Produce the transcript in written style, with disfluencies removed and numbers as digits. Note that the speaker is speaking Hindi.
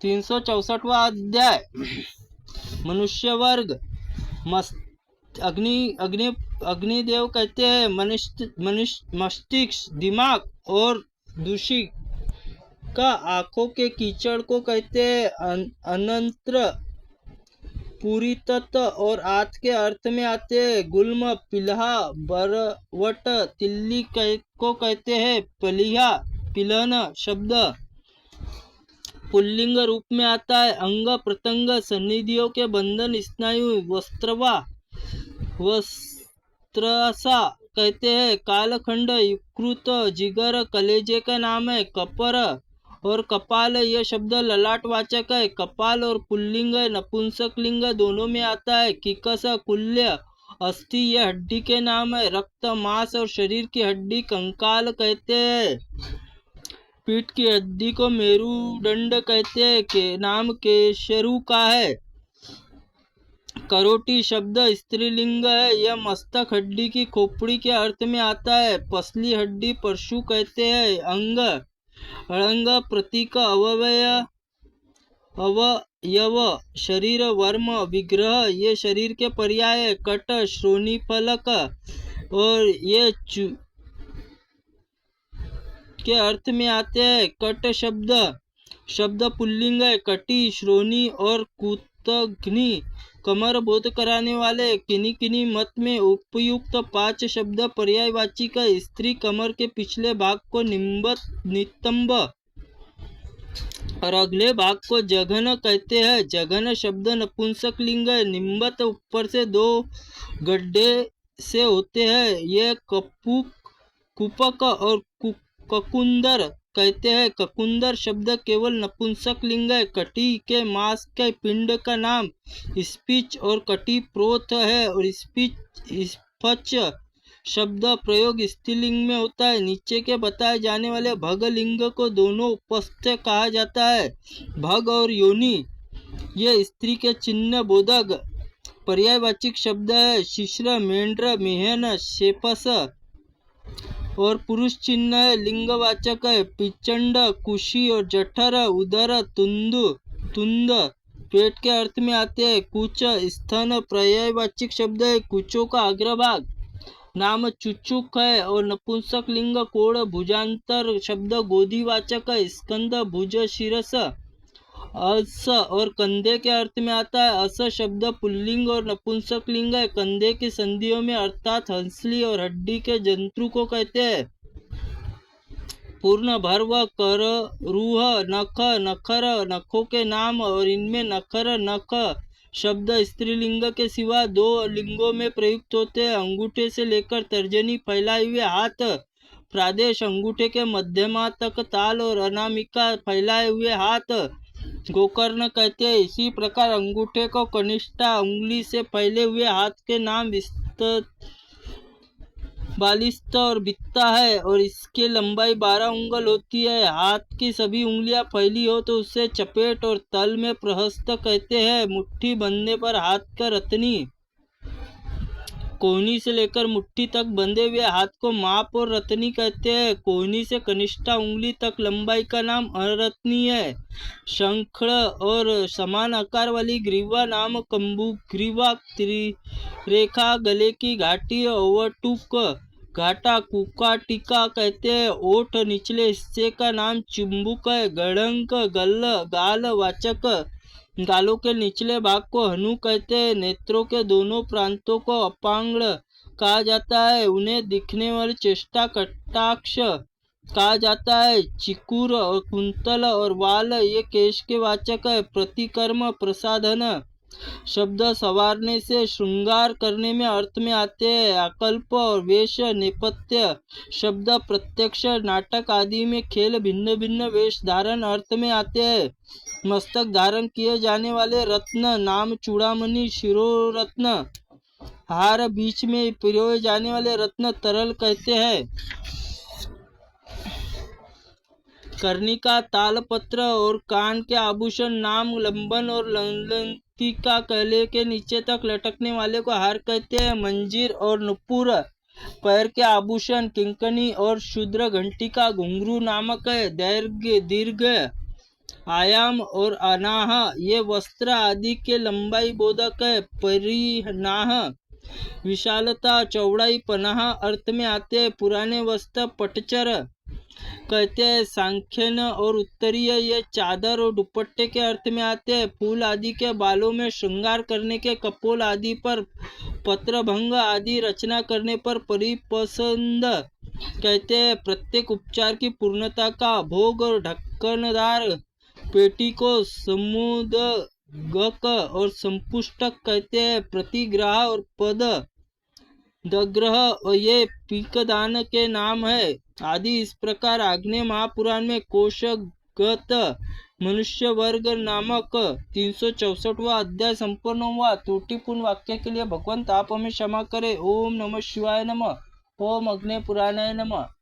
364वां अध्याय। मनुष्य वर्ग। अग्निदेव कहते हैं मस्तिष्क, दिमाग और दूषित का आंखों के कीचड़ को कहते हैं अनंत्र। पूरी तत्व और आत के अर्थ में आते हैं गुल्म, पिल्हा, बरवट, तिल्ली को कहते हैं पलिहा, पिलन शब्द पुल्लिंग रूप में आता है। अंग प्रत्यंग, सन्निधियों के बंधन, स्नायु, वस्त्रसा कहते हैं कालखंड, यकृत, जिगर कलेजे का नाम है। कपर और कपाल ये शब्द ललाटवाचक है। कपाल और पुल्लिंग नपुंसक लिंग दोनों में आता है। किकस, कुल्य, अस्थि ये हड्डी के नाम है। रक्त, मांस और शरीर की हड्डी कंकाल कहते हैं। पीठ की हड्डी को मेरुदंड कहते हैं। के नाम केशरु का है। करोटी शब्द स्त्रीलिंग है। यह मस्तक हड्डी की खोपड़ी के अर्थ में आता है। पसली हड्डी परशु कहते हैं। अंग, अड़ंग, प्रतीक, अवयव, शरीर, वर्म, विग्रह ये शरीर के पर्याय है। कट, श्रोणी फलक और ये के अर्थ में आते हैं। कट शब्द पुल्लिंग है। कटी, श्रोणी और कुतघ्नि कमर बोध कराने वाले। किन्ही मत में उपयुक्त 5 शब्द पर्यायवाची का। स्त्री कमर के पिछले भाग को नितंब और अगले भाग को जघन कहते हैं। जघन शब्द नपुंसक लिंग है। निम्बत ऊपर से 2 गड्ढे से होते हैं। ये कुपक और ककुंदर कहते हैं। ककुंदर शब्द केवल नपुंसक लिंग है। कटी के मांस के पिंड का नाम स्पीच और कटी प्रोथ है। और स्पच शब्द प्रयोग स्त्रीलिंग में होता है। नीचे के बताए जाने वाले भग लिंग को दोनों उपस्थ कहा जाता है। भग और योनि ये स्त्री के चिन्ह बोधक पर्यायवाचिक शब्द है। शिश्र, मेंढ्र, मेहन, शेपस और पुरुष चिन्ह है। लिंगवाचक है। पिचंड, कुशी और जठर, उदर, तुंद पेट के अर्थ में आते हैं। कुच, स्तन पर्यायवाचिक शब्द है। कुचों का अग्रभाग नाम चुचुक है। और नपुंसक लिंग कोड़, भुजांतर शब्द गोदीवाचक है। स्कंद, भुज, शिरस, अस और कंधे के अर्थ में आता है। अस शब्द पुल्लिंग और नपुंसक लिंग है। कंधे की संधियों में अर्थात हंसली और हड्डी के जंतु को कहते हैं। पूर्ण, भर्व, कर, रूह, नख, नखर नखों के नाम और इनमें नखर, नख शब्द स्त्रीलिंग के सिवा 2 लिंगों में प्रयुक्त होते हैं। अंगूठे से लेकर तर्जनी फैलाए हुए हाथ प्रादेश, अंगूठे के मध्यमा तक ताल और अनामिका फैलाए हुए हाथ गोकर्ण कहते हैं। इसी प्रकार अंगूठे को कनिष्ठा उंगली से फैले हुए हाथ के नाम बालिस्त और बित्ता है। और इसकी लंबाई 12 उंगल होती है। हाथ की सभी उंगलियां फैली हो तो उसे चपेट और तल में प्रहस्त कहते हैं। मुट्ठी बंधने पर हाथ का रत्नी, कोहनी से लेकर मुट्ठी तक बंधे हुए हाथ को माप और रत्नी कहते हैं। कोहनी से कनिष्ठा उंगली तक लंबाई का नाम अरत्नी है। शंखड़ और समान आकार वाली ग्रीवा नाम कंबुग्रीवा। त्रिरेखा गले की घाटी अवटुक घाटा कुका टीका कहते हैं। ओठ निचले हिस्से का नाम चुंबुक है। गड़ंक, गाल वाचक गालों के निचले भाग को हनु कहते हैं। नेत्रों के दोनों प्रांतों को अपांग कहा जाता है। उन्हें दिखने वाली चेष्टा कटाक्ष कहा जाता है। चिकुर और कुंतल और वाल ये केश के वाचक है। प्रतिकर्म, प्रसाधन शब्द संवारने से श्रृंगार करने में अर्थ में आते हैं। आकल्प और वेश, नेपथ्य शब्द प्रत्यक्ष नाटक आदि में खेल भिन्न भिन्न वेश धारण अर्थ में आते हैं। मस्तक धारण किए जाने वाले रत्न नाम चूड़ामणि, शिरोरत्न, हार बीच में पिरोए जाने वाले रत्न तरल कहते हैं। कर्णिका, तालपत्र और कान के आभूषण नाम लंबन और लंतिका गले के नीचे तक लटकने वाले को हार कहते हैं। मंजीर और नुपुर पैर के आभूषण, किंकनी और शूद्र घंटिका घुंघरू नामक है। दीर्घ आयाम और अनाह ये वस्त्र आदि के लंबाई बोधक है। परिनाह विशालता चौड़ाई पनाह अर्थ में आते हैं। पुराने वस्त्र पटचर कहते हैं। सांख्यन और उत्तरीय ये चादर और दुपट्टे के अर्थ में आते हैं। फूल आदि के बालों में श्रृंगार करने के कपोल आदि पर पत्रभंग आदि रचना करने पर परिपसंद कहते हैं। प्रत्येक उपचार की पूर्णता का भोग और ढक्कनदार पेटी को समुदगक और संपुष्टक कहते हैं। प्रतिग्रह और पद दग्रह ये पीकदान के नाम है। आदि इस प्रकार आग्नेय महापुराण में कोशगत मनुष्य वर्ग नामक 364वां अध्याय संपन्न हुआ। त्रुटिपूर्ण वाक्य के लिए भगवंत आप हमें क्षमा करें। ओम नमः शिवाय नमः। ओम अग्नि पुराणाय नमः।